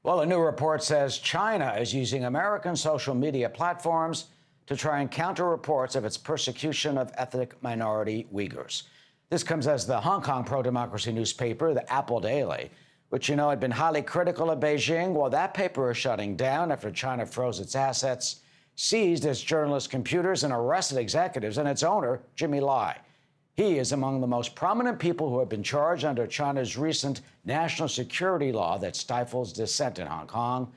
Well, a new report says China is using American social media platforms to try and counter reports of its persecution of ethnic minority Uyghurs. This comes as the Hong Kong pro-democracy newspaper, the Apple Daily, which, you know, had been highly critical of Beijing. Well, that paper is shutting down after China froze its assets, seized its journalists' computers, and arrested executives and its owner, Jimmy Lai. He is among the most prominent people who have been charged under China's recent national security law that stifles dissent in Hong Kong.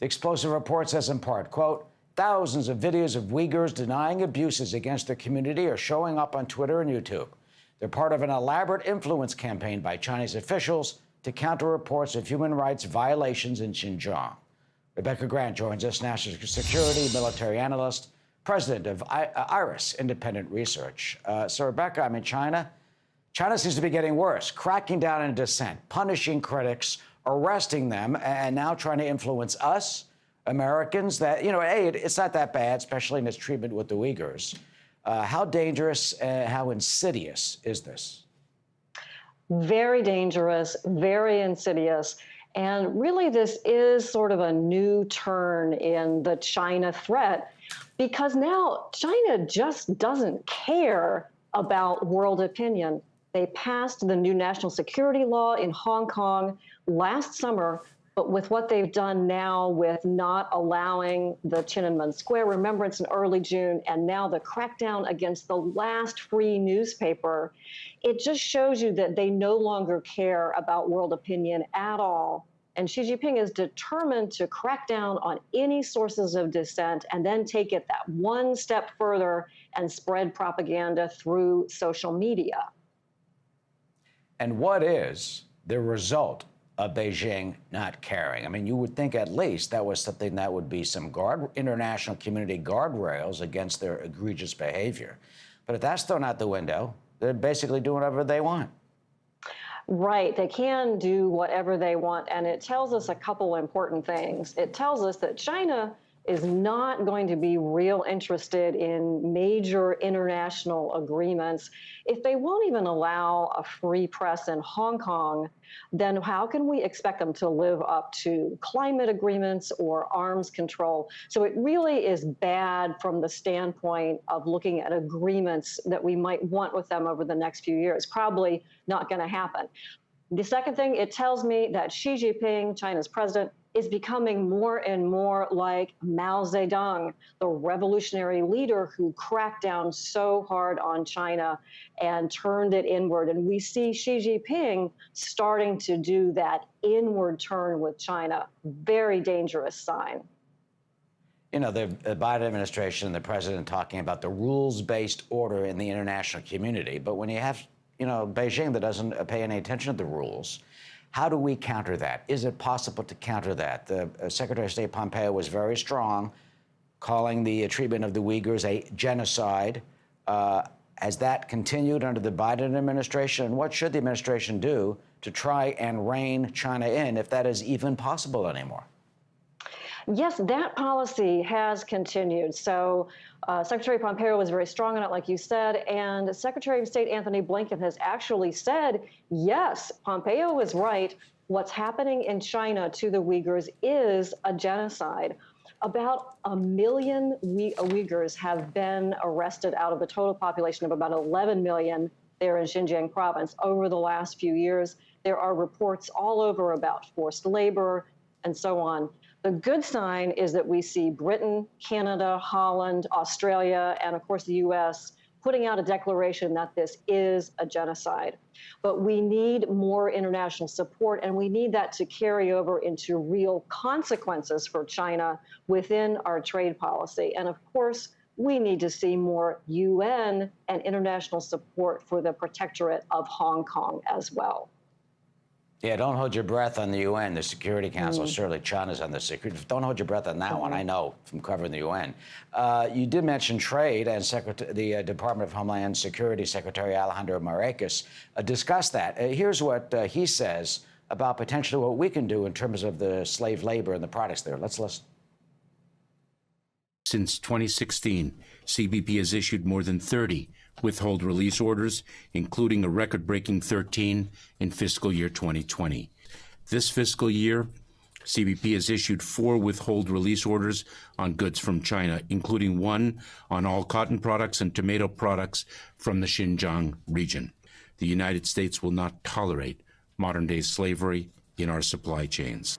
The explosive report says in part, quote, thousands of videos of Uyghurs denying abuses against their community are showing up on Twitter and YouTube. They're part of an elaborate influence campaign by Chinese officials to counter reports of human rights violations in Xinjiang. Rebecca Grant joins us, national security military analyst, president of IRIS Independent Research. So, Rebecca, I mean, China seems to be getting worse, cracking down on dissent, punishing critics, arresting them, and now trying to influence us, Americans, that, you know, hey, it's not that bad, especially in its treatment with the Uyghurs. How dangerous, how insidious is this? Very dangerous, very insidious. And really, this is sort of a new turn in the China threat, because now China just doesn't care about world opinion. They passed the new national security law in Hong Kong last summer, but with what they've done now with not allowing the Tiananmen Square remembrance in early June, and now the crackdown against the last free newspaper, it just shows you that they no longer care about world opinion at all. And Xi Jinping is determined to crack down on any sources of dissent and then take it that one step further and spread propaganda through social media. And what is the result of Beijing not caring? I mean, you would think at least that was something that would be some international community guardrails against their egregious behavior. But if that's thrown out the window, they're basically doing whatever they want. Right. They can do whatever they want. And it tells us a couple important things. It tells us that China is not going to be real interested in major international agreements. If they won't even allow a free press in Hong Kong, then how can we expect them to live up to climate agreements or arms control? So it really is bad from the standpoint of looking at agreements that we might want with them over the next few years. Probably not going to happen. The second thing, it tells me that Xi Jinping, China's president, is becoming more and more like Mao Zedong, the revolutionary leader who cracked down so hard on China and turned it inward. And we see Xi Jinping starting to do that inward turn with China. Very dangerous sign. You know, the Biden administration, the president talking about the rules-based order in the international community. But when you have, you know, Beijing that doesn't pay any attention to the rules, how do we counter that? Is it possible to counter that? The Secretary of State Pompeo was very strong, calling the treatment of the Uyghurs a genocide. Has that continued under the Biden administration? And what should the administration do to try and rein China in, if that is even possible anymore? Yes, that policy has continued. So Secretary Pompeo was very strong on it, like you said, and Secretary of State Anthony Blinken has actually said, yes, Pompeo is right. What's happening in China to the Uyghurs is a genocide. About 1 million Uyghurs have been arrested out of a total population of about 11 million there in Xinjiang province over the last few years. There are reports all over about forced labor and so on. The good sign is that we see Britain, Canada, Holland, Australia, and of course the U.S. putting out a declaration that this is a genocide. But we need more international support, and we need that to carry over into real consequences for China within our trade policy. And of course, we need to see more UN and international support for the protectorate of Hong Kong as well. Yeah, don't hold your breath on the UN, the Security Council. Certainly China's on the security. Don't hold your breath on that one. I know from covering the UN. You did mention trade, and the Department of Homeland Security Secretary Alejandro Mayorkas discussed that. Here's what he says about potentially what we can do in terms of the slave labor and the products there. Let's listen. Since 2016, CBP has issued more than 30 withhold release orders, including a record-breaking 13 in fiscal year 2020. This fiscal year, CBP has issued 4 withhold release orders on goods from China, including one on all cotton products and tomato products from the Xinjiang region. The United States will not tolerate modern-day slavery in our supply chains.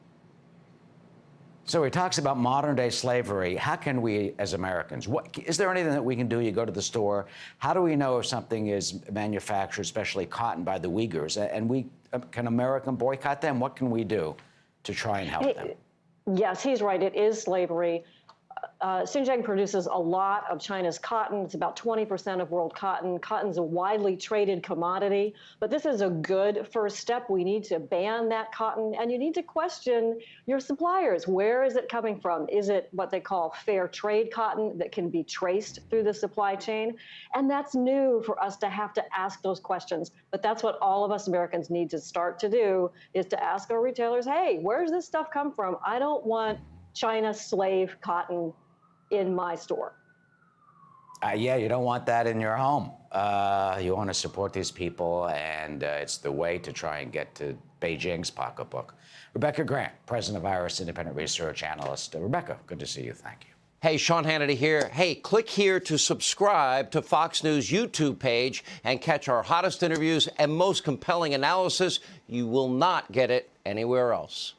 So he talks about modern-day slavery. How can we, as Americans, is there anything that we can do? You go to the store. How do we know if something is manufactured, especially cotton, by the Uyghurs? And can American boycott them? What can we do to try and help them? Yes, he's right. It is slavery. Xinjiang produces a lot of China's cotton. It's about 20% of world cotton. Cotton's a widely traded commodity, but this is a good first step. We need to ban that cotton, and you need to question your suppliers. Where is it coming from? Is it what they call fair trade cotton that can be traced through the supply chain? And that's new for us to have to ask those questions. But that's what all of us Americans need to start to do, is to ask our retailers, hey, where's this stuff come from? I don't want China slave cotton in my store. Yeah, you don't want that in your home. You want to support these people, and it's the way to try and get to Beijing's pocketbook. Rebecca Grant, president of Iris Independent Research Analyst. Rebecca, good to see you. Thank you. Hey, Sean Hannity here. Hey, click here to subscribe to Fox News YouTube page and catch our hottest interviews and most compelling analysis. You will not get it anywhere else.